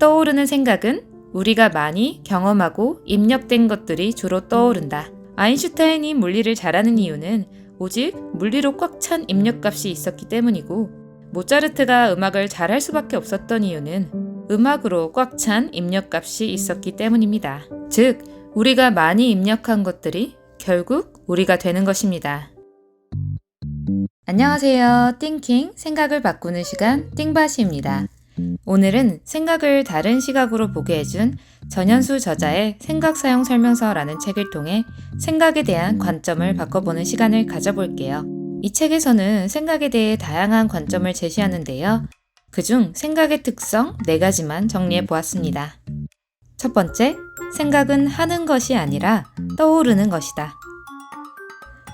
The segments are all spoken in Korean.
떠오르는 생각은 우리가 많이 경험하고 입력된 것들이 주로 떠오른다. 아인슈타인이 물리를 잘하는 이유는 오직 물리로 꽉 찬 입력값이 있었기 때문이고, 모차르트가 음악을 잘할 수밖에 없었던 이유는 음악으로 꽉 찬 입력값이 있었기 때문입니다. 즉, 우리가 많이 입력한 것들이 결국 우리가 되는 것입니다. 안녕하세요. 띵킹, 생각을 바꾸는 시간 띵바시입니다. 오늘은 생각을 다른 시각으로 보게 해준 전현수 저자의 생각 사용 설명서라는 책을 통해 생각에 대한 관점을 바꿔보는 시간을 가져볼게요. 이 책에서는 생각에 대해 다양한 관점을 제시하는데요. 그중 생각의 특성 4가지만 정리해 보았습니다. 첫 번째, 생각은 하는 것이 아니라 떠오르는 것이다.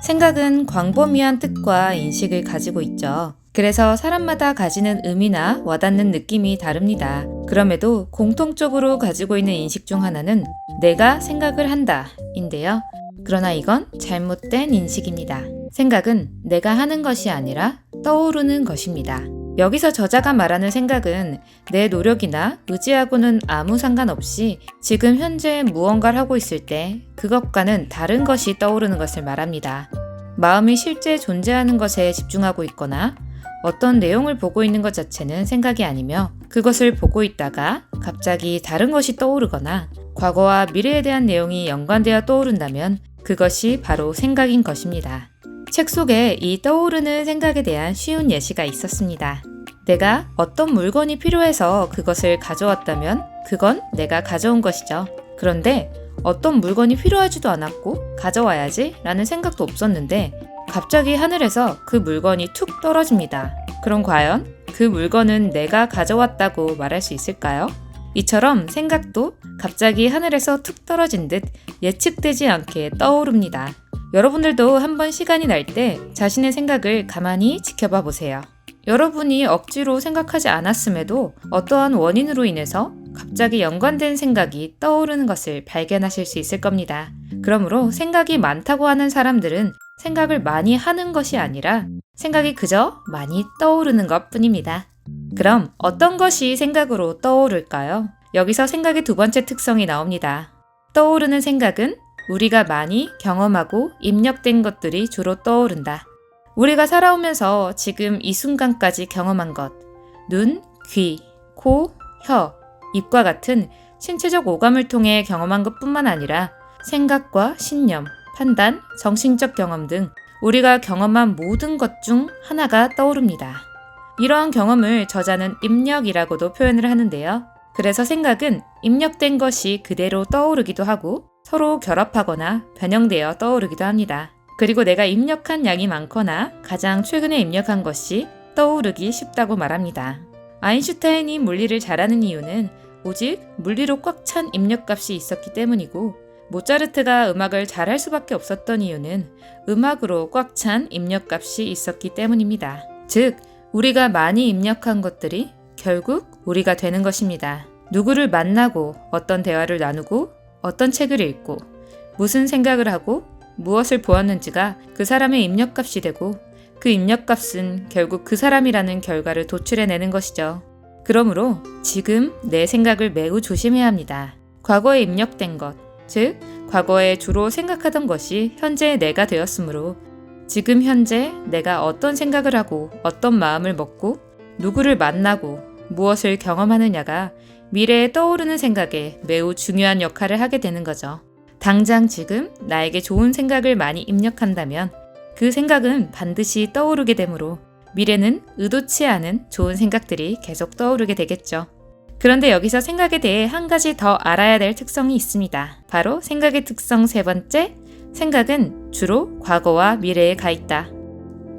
생각은 광범위한 뜻과 인식을 가지고 있죠. 그래서 사람마다 가지는 의미나 와닿는 느낌이 다릅니다. 그럼에도 공통적으로 가지고 있는 인식 중 하나는 내가 생각을 한다 인데요. 그러나 이건 잘못된 인식입니다. 생각은 내가 하는 것이 아니라 떠오르는 것입니다. 여기서 저자가 말하는 생각은 내 노력이나 의지하고는 아무 상관없이 지금 현재 무언가를 하고 있을 때 그것과는 다른 것이 떠오르는 것을 말합니다. 마음이 실제 존재하는 것에 집중하고 있거나 어떤 내용을 보고 있는 것 자체는 생각이 아니며, 그것을 보고 있다가 갑자기 다른 것이 떠오르거나 과거와 미래에 대한 내용이 연관되어 떠오른다면 그것이 바로 생각인 것입니다. 책 속에 이 떠오르는 생각에 대한 쉬운 예시가 있었습니다. 내가 어떤 물건이 필요해서 그것을 가져왔다면 그건 내가 가져온 것이죠. 그런데 어떤 물건이 필요하지도 않았고 가져와야지 라는 생각도 없었는데 갑자기 하늘에서 그 물건이 툭 떨어집니다. 그럼 과연 그 물건은 내가 가져왔다고 말할 수 있을까요? 이처럼 생각도 갑자기 하늘에서 툭 떨어진 듯 예측되지 않게 떠오릅니다. 여러분들도 한번 시간이 날 때 자신의 생각을 가만히 지켜봐 보세요. 여러분이 억지로 생각하지 않았음에도 어떠한 원인으로 인해서 갑자기 연관된 생각이 떠오르는 것을 발견하실 수 있을 겁니다. 그러므로 생각이 많다고 하는 사람들은 생각을 많이 하는 것이 아니라 생각이 그저 많이 떠오르는 것 뿐입니다. 그럼 어떤 것이 생각으로 떠오를까요? 여기서 생각의 두 번째 특성이 나옵니다. 떠오르는 생각은 우리가 많이 경험하고 입력된 것들이 주로 떠오른다. 우리가 살아오면서 지금 이 순간까지 경험한 것, 눈, 귀, 코, 혀, 입과 같은 신체적 오감을 통해 경험한 것뿐만 아니라 생각과 신념, 판단, 정신적 경험 등 우리가 경험한 모든 것 중 하나가 떠오릅니다. 이러한 경험을 저자는 입력이라고도 표현을 하는데요. 그래서 생각은 입력된 것이 그대로 떠오르기도 하고 서로 결합하거나 변형되어 떠오르기도 합니다. 그리고 내가 입력한 양이 많거나 가장 최근에 입력한 것이 떠오르기 쉽다고 말합니다. 아인슈타인이 물리를 잘하는 이유는 오직 물리로 꽉 찬 입력값이 있었기 때문이고, 모차르트가 음악을 잘할 수밖에 없었던 이유는 음악으로 꽉 찬 입력값이 있었기 때문입니다. 즉, 우리가 많이 입력한 것들이 결국 우리가 되는 것입니다. 누구를 만나고 어떤 대화를 나누고 어떤 책을 읽고 무슨 생각을 하고 무엇을 보았는지가 그 사람의 입력값이 되고, 그 입력값은 결국 그 사람이라는 결과를 도출해내는 것이죠. 그러므로 지금 내 생각을 매우 조심해야 합니다. 과거에 입력된 것, 즉 과거에 주로 생각하던 것이 현재의 내가 되었으므로 지금 현재 내가 어떤 생각을 하고 어떤 마음을 먹고 누구를 만나고 무엇을 경험하느냐가 미래에 떠오르는 생각에 매우 중요한 역할을 하게 되는 거죠. 당장 지금 나에게 좋은 생각을 많이 입력한다면 그 생각은 반드시 떠오르게 되므로 미래는 의도치 않은 좋은 생각들이 계속 떠오르게 되겠죠. 그런데 여기서 생각에 대해 한 가지 더 알아야 될 특성이 있습니다. 바로 생각의 특성 3번째, 생각은 주로 과거와 미래에 가 있다.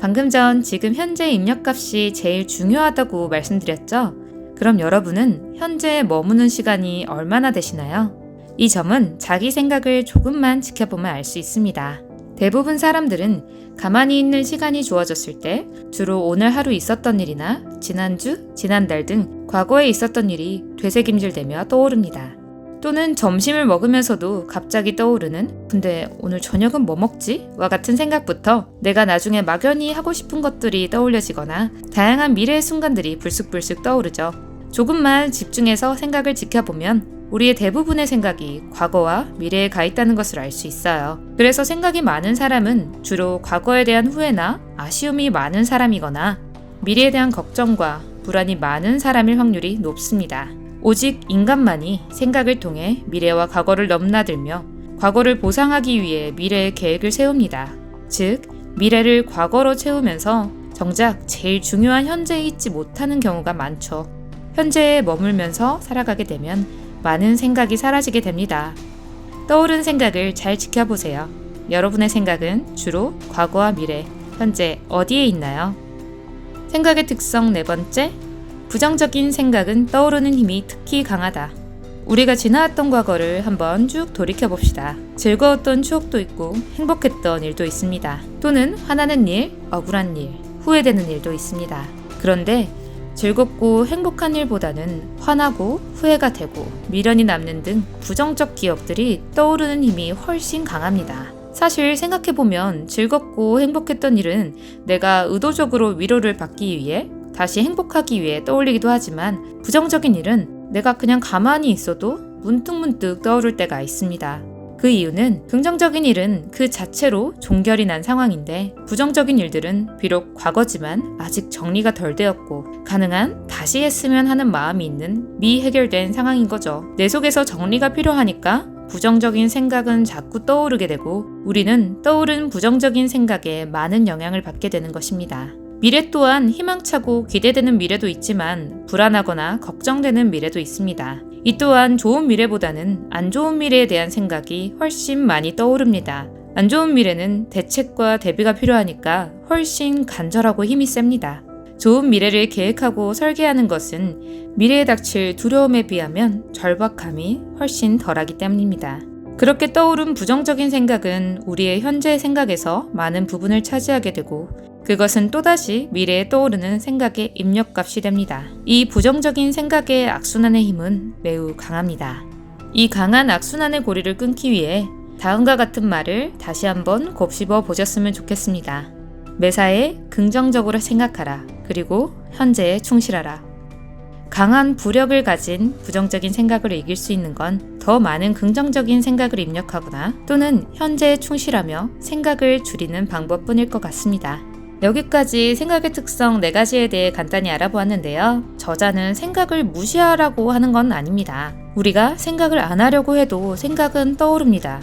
방금 전 지금 현재 입력값이 제일 중요하다고 말씀드렸죠? 그럼 여러분은 현재에 머무는 시간이 얼마나 되시나요? 이 점은 자기 생각을 조금만 지켜보면 알 수 있습니다. 대부분 사람들은 가만히 있는 시간이 주어졌을 때 주로 오늘 하루 있었던 일이나 지난주, 지난달 등 과거에 있었던 일이 되새김질되며 떠오릅니다. 또는 점심을 먹으면서도 갑자기 떠오르는 근데 오늘 저녁은 뭐 먹지? 와 같은 생각부터 내가 나중에 막연히 하고 싶은 것들이 떠올려지거나 다양한 미래의 순간들이 불쑥불쑥 떠오르죠. 조금만 집중해서 생각을 지켜보면 우리의 대부분의 생각이 과거와 미래에 가 있다는 것을 알 수 있어요. 그래서 생각이 많은 사람은 주로 과거에 대한 후회나 아쉬움이 많은 사람이거나 미래에 대한 걱정과 불안이 많은 사람일 확률이 높습니다. 오직 인간만이 생각을 통해 미래와 과거를 넘나들며 과거를 보상하기 위해 미래의 계획을 세웁니다. 즉, 미래를 과거로 채우면서 정작 제일 중요한 현재에 있지 못하는 경우가 많죠. 현재에 머물면서 살아가게 되면 많은 생각이 사라지게 됩니다. 떠오른 생각을 잘 지켜보세요. 여러분의 생각은 주로 과거와 미래, 현재 어디에 있나요? 생각의 특성 네 번째, 부정적인 생각은 떠오르는 힘이 특히 강하다. 우리가 지나왔던 과거를 한번 쭉 돌이켜봅시다. 즐거웠던 추억도 있고 행복했던 일도 있습니다. 또는 화나는 일, 억울한 일, 후회되는 일도 있습니다. 그런데 즐겁고 행복한 일보다는 화나고 후회가 되고 미련이 남는 등 부정적 기억들이 떠오르는 힘이 훨씬 강합니다. 사실 생각해보면 즐겁고 행복했던 일은 내가 의도적으로 위로를 받기 위해 다시 행복하기 위해 떠올리기도 하지만 부정적인 일은 내가 그냥 가만히 있어도 문득문득 떠오를 때가 있습니다. 그 이유는 긍정적인 일은 그 자체로 종결이 난 상황인데 부정적인 일들은 비록 과거지만 아직 정리가 덜 되었고 가능한 다시 했으면 하는 마음이 있는 미해결된 상황인 거죠. 내 속에서 정리가 필요하니까 부정적인 생각은 자꾸 떠오르게 되고 우리는 떠오른 부정적인 생각에 많은 영향을 받게 되는 것입니다. 미래 또한 희망차고 기대되는 미래도 있지만 불안하거나 걱정되는 미래도 있습니다. 이 또한 좋은 미래보다는 안 좋은 미래에 대한 생각이 훨씬 많이 떠오릅니다. 안 좋은 미래는 대책과 대비가 필요하니까 훨씬 간절하고 힘이 셉니다. 좋은 미래를 계획하고 설계하는 것은 미래에 닥칠 두려움에 비하면 절박함이 훨씬 덜하기 때문입니다. 그렇게 떠오른 부정적인 생각은 우리의 현재 생각에서 많은 부분을 차지하게 되고 그것은 또다시 미래에 떠오르는 생각의 입력값이 됩니다. 이 부정적인 생각의 악순환의 힘은 매우 강합니다. 이 강한 악순환의 고리를 끊기 위해 다음과 같은 말을 다시 한번 곱씹어 보셨으면 좋겠습니다. 매사에 긍정적으로 생각하라. 그리고 현재에 충실하라. 강한 부력을 가진 부정적인 생각을 이길 수 있는 건 더 많은 긍정적인 생각을 입력하거나 또는 현재에 충실하며 생각을 줄이는 방법뿐일 것 같습니다. 여기까지 생각의 특성 4가지에 대해 간단히 알아보았는데요. 저자는 생각을 무시하라고 하는 건 아닙니다. 우리가 생각을 안 하려고 해도 생각은 떠오릅니다.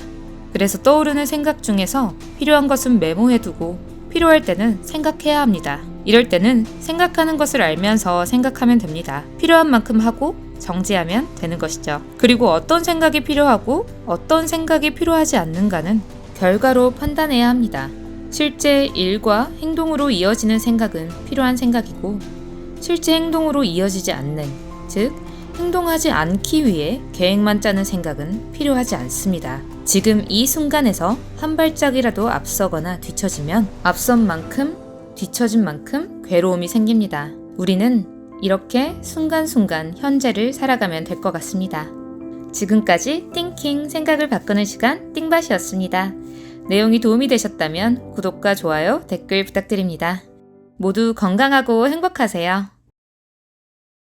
그래서 떠오르는 생각 중에서 필요한 것은 메모해두고 필요할 때는 생각해야 합니다. 이럴 때는 생각하는 것을 알면서 생각하면 됩니다. 필요한 만큼 하고 정지하면 되는 것이죠. 그리고 어떤 생각이 필요하고 어떤 생각이 필요하지 않는가는 결과로 판단해야 합니다. 실제 일과 행동으로 이어지는 생각은 필요한 생각이고 실제 행동으로 이어지지 않는, 즉 행동하지 않기 위해 계획만 짜는 생각은 필요하지 않습니다. 지금 이 순간에서 한 발짝이라도 앞서거나 뒤처지면 앞선 만큼 뒤처진 만큼 괴로움이 생깁니다. 우리는 이렇게 순간순간 현재를 살아가면 될 것 같습니다. 지금까지 띵킹 생각을 바꾸는 시간 띵밭이었습니다. 내용이 도움이 되셨다면 구독과 좋아요, 댓글 부탁드립니다. 모두 건강하고 행복하세요.